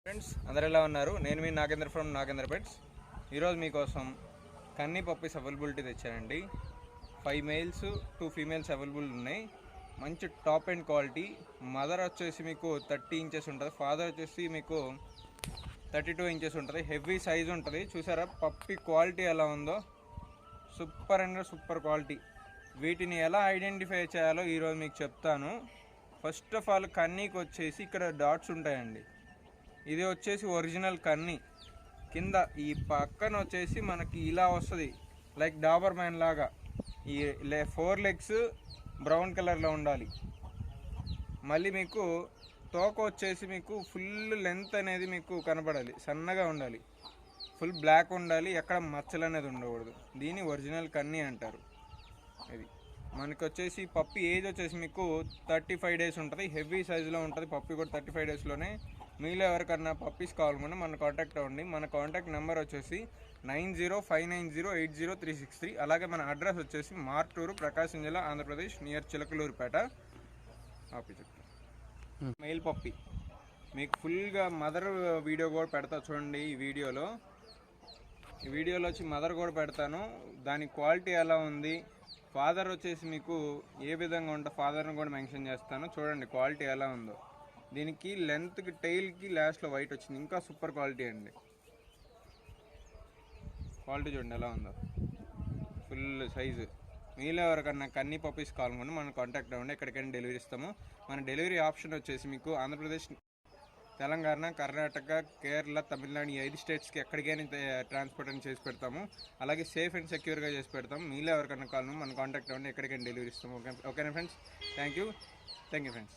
Friends అందరు ఎలా ఉన్నారు? నేను మీ నాగేంద్ర ఫ్రమ్ నాగేంద్ర పెట్స్. ఈరోజు మీకోసం కన్నీ పప్పీస్ అవైలబిలిటీ తెచ్చానండి. 5 మేల్స్ 2 ఫీమేల్స్ అవైలబుల్ ఉన్నాయి. మంచి టాప్ అండ్ క్వాలిటీ. మదర్ వచ్చేసి మీకు 30 ఇంచెస్ ఉంటుంది, ఫాదర్ వచ్చేసి మీకు 32 ఇంచెస్ ఉంటుంది. హెవీ సైజ్ ఉంటుంది. చూసారా పప్పీ క్వాలిటీ ఎలా ఉందో? Super and super quality. వీటిని ఎలా ఐడెంటిఫై చేయాలో ఈరోజు మీకు చెప్తాను. ఫస్ట్ ఆఫ్ ఆల్ కన్నీకి వచ్చేసి ఇక్కడ డాట్స్ ఉంటాయండి. ఇది వచ్చేసి ఒరిజినల్ కన్నీ. కింద ఈ పక్కన వచ్చేసి మనకి ఇలా వస్తుంది, లైక్ డాబర్ మ్యాన్ లాగా. ఈ 4 లెగ్స్ బ్రౌన్ కలర్లో ఉండాలి. మళ్ళీ మీకు తోక వచ్చేసి మీకు ఫుల్ లెంత్ అనేది మీకు కనపడాలి, సన్నగా ఉండాలి, ఫుల్ బ్లాక్ ఉండాలి, ఎక్కడ మచ్చలు అనేది ఉండకూడదు. దీన్ని ఒరిజినల్ కన్నీ అంటారు. ఇది మనకి వచ్చేసి పప్పి ఏజ్ వచ్చేసి మీకు 35 డేస్ ఉంటుంది. హెవీ సైజులో ఉంటుంది పప్పి కూడా 35 డేస్లోనే. మీలో ఎవరికన్నా పప్పీస్ కావాలన్నా మన కాంటాక్ట్ అవ్వండి. మన కాంటాక్ట్ నెంబర్ వచ్చేసి 9059080363. అలాగే మన అడ్రస్ వచ్చేసి మార్టూరు, ప్రకాశం జిల్లా, ఆంధ్రప్రదేశ్, నియర్ చిలకలూరుపేట. మెయిల్ పప్పి మీకు ఫుల్గా మదర్ వీడియో కూడా పెడతా చూడండి. ఈ వీడియోలో వచ్చి మదర్ కూడా పెడతాను. దాని క్వాలిటీ ఎలా ఉంది, ఫాదర్ వచ్చేసి మీకు ఏ విధంగా ఉంటుందో ఫాదర్ని కూడా మెన్షన్ చేస్తాను. చూడండి క్వాలిటీ ఎలా ఉందో. దీనికి లెంత్కి, టైల్కి లాస్ట్లో వైట్ వచ్చింది. ఇంకా సూపర్ క్వాలిటీ అండి. క్వాలిటీ చూడండి ఎలా ఉందో, ఫుల్ సైజు. మీలో ఎవరికన్నా కన్నీ పప్పీస్ కావాలనుకుంటే మనం కాంటాక్ట్ అవ్వండి. ఎక్కడికైనా డెలివరీ ఇస్తాము. మన డెలివరీ ఆప్షన్ వచ్చేసి మీకు ఆంధ్రప్రదేశ్, తెలంగాణ, కర్ణాటక, కేరళ, తమిళనాడు, ఈ 5 స్టేట్స్కి ఎక్కడికైనా ట్రాన్స్పోర్ట్ అని చేసి పెడతాము. అలాగే సేఫ్ అండ్ సెక్యూర్గా చేసి పెడతాము. మీలో ఎవరికైనా కావాలన్నా మన కాంటాక్ట్ అవ్వండి. ఎక్కడికైనా డెలివరీ ఇస్తాము. ఓకేనా ఫ్రెండ్స్? Thank you friends.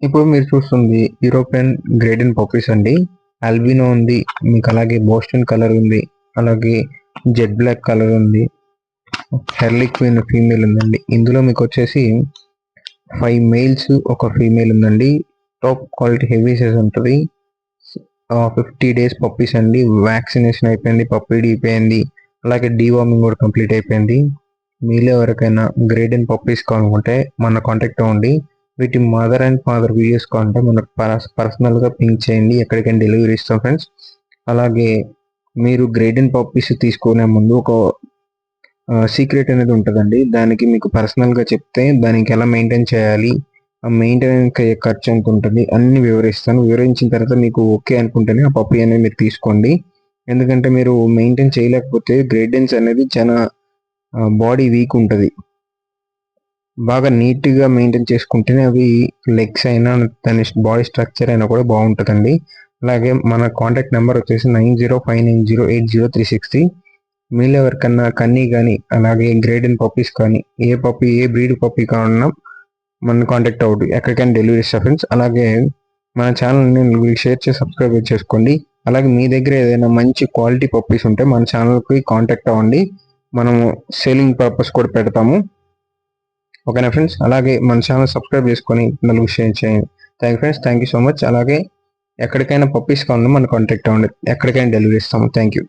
ఇప్పుడు మీరు చూస్తుంది యూరోపియన్ గ్రేడెన్ పప్పీస్ అండి. ఆల్బినో ఉంది మీకు, అలాగే బోస్టన్ కలర్ ఉంది, అలాగే జెడ్ బ్లాక్ కలర్ ఉంది, హెర్లిక్విన్ ఫీమేల్ ఉందండి. ఇందులో మీకు వచ్చేసి 5 మేల్స్ 1 ఫీమేల్ ఉందండి. టాప్ క్వాలిటీ హెవీ సైజ్ ఉంటుంది. 50 డేస్ పప్పీస్ అండి. వ్యాక్సినేషన్ అయిపోయింది, పప్పీ అయిపోయింది, అలాగే డీవార్మింగ్ కూడా కంప్లీట్ అయిపోయింది. మీలో ఎవరికైనా గ్రేడెన్ పప్పీస్ కావాలనుకుంటే మన కాంటాక్ట్ అవ్వండి. వీటి మదర్ అండ్ ఫాదర్ వీడియోస్ కావాలంటే మనకు పర్సనల్గా పింక్ చేయండి. ఎక్కడికైనా డెలివరీ ఇస్తాం ఫ్రెండ్స్. అలాగే మీరు గ్రేడెన్ పప్పీస్ తీసుకునే ముందు ఒక సీక్రెట్ అనేది ఉంటుందండి. దానికి మీకు పర్సనల్గా చెప్తే దానికి ఎలా మెయింటైన్ చేయాలి, ఆ మెయింటెనెన్స్ ఖర్చు ఎంత ఉంటుంది అన్ని వివరిస్తాను. వివరించిన తర్వాత మీకు ఓకే అనుకుంటేనే ఆ పప్పీ అనేది మీరు తీసుకోండి. ఎందుకంటే మీరు మెయింటైన్ చేయలేకపోతే గ్రేడెన్స్ అనేది చాలా బాడీ వీక్ ఉంటుంది. బాగా నీట్గా మెయింటైన్ చేసుకుంటేనే అవి లెగ్స్ అయినా దాని బాడీ స్ట్రక్చర్ అయినా కూడా బాగుంటుందండి. అలాగే మన కాంటాక్ట్ నెంబర్ వచ్చేసి 9059080363. మీలో ఎవరికన్నా కన్నీ కానీ అలాగే గ్రేడెన్ పప్పీస్ కానీ ఏ బ్రీడ్ పప్పీ కావాలన్నా మన కాంటాక్ట్ అవ్వదు. ఎక్కడికైనా డెలివరీ ఇస్తా ఫ్రెండ్స్. అలాగే మన ఛానల్ని షేర్ చేసి సబ్స్క్రైబ్ చేసుకోండి. అలాగే మీ దగ్గర ఏదైనా మంచి క్వాలిటీ పప్పీస్ ఉంటే మన ఛానల్కి కాంటాక్ట్ అవ్వండి. మనము సేలింగ్ పర్పస్ కూడా పెడతాము. ఓకేనా ఫ్రెండ్స్? అలాగే మన ఛానల్ సబ్స్క్రైబ్ చేసుకొని నలుగురు షేర్ చేయండి. Thank you so much. అలాగే ఎక్కడికైనా పప్పీస్ కావాలన్నా మన కాంటాక్ట్ అవ్వండి. ఎక్కడికైనా డెలివరీ ఇస్తాము. Thank you.